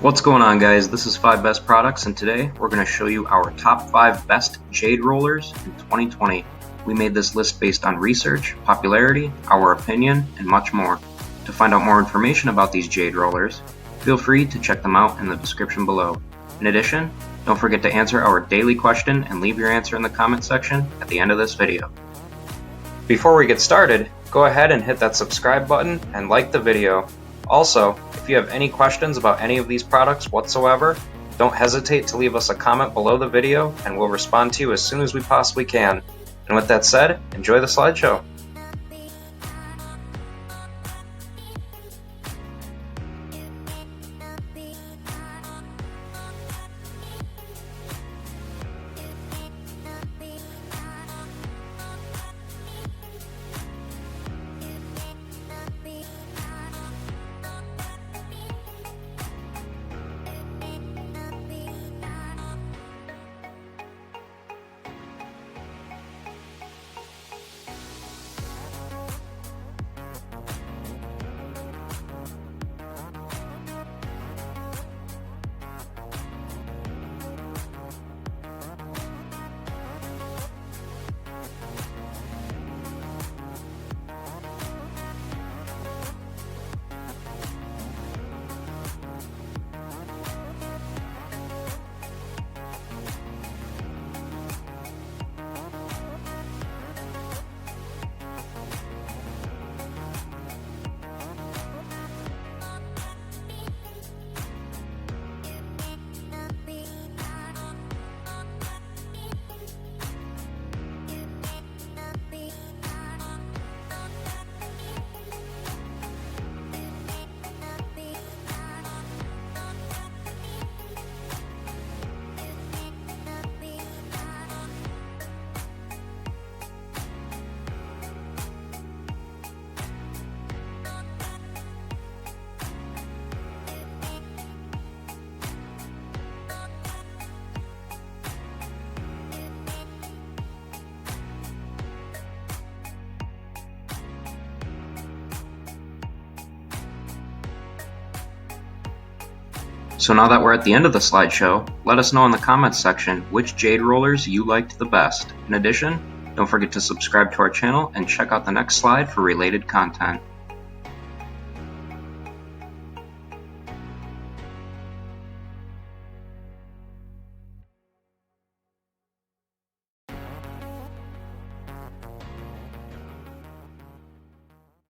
What's going on, guys? This is 5 Best Products, and today we're going to show you our top 5 best Jade Rollers in 2020. We made this list based on research, popularity, our opinion, and much more. To find out more information about these Jade Rollers, feel free to check them out in the description below. In addition, don't forget to answer our daily question and leave your answer in the comment section at the end of this video. Before we get started, go ahead and hit that subscribe button and like the video. Also, if you have any questions about any of these products whatsoever, don't hesitate to leave us a comment below the video and we'll respond to you as soon as we possibly can. And with that said, enjoy the slideshow. So now that we're at the end of the slideshow, let us know in the comments section which Jade Rollers you liked the best. In addition, don't forget to subscribe to our channel and check out the next slide for related content.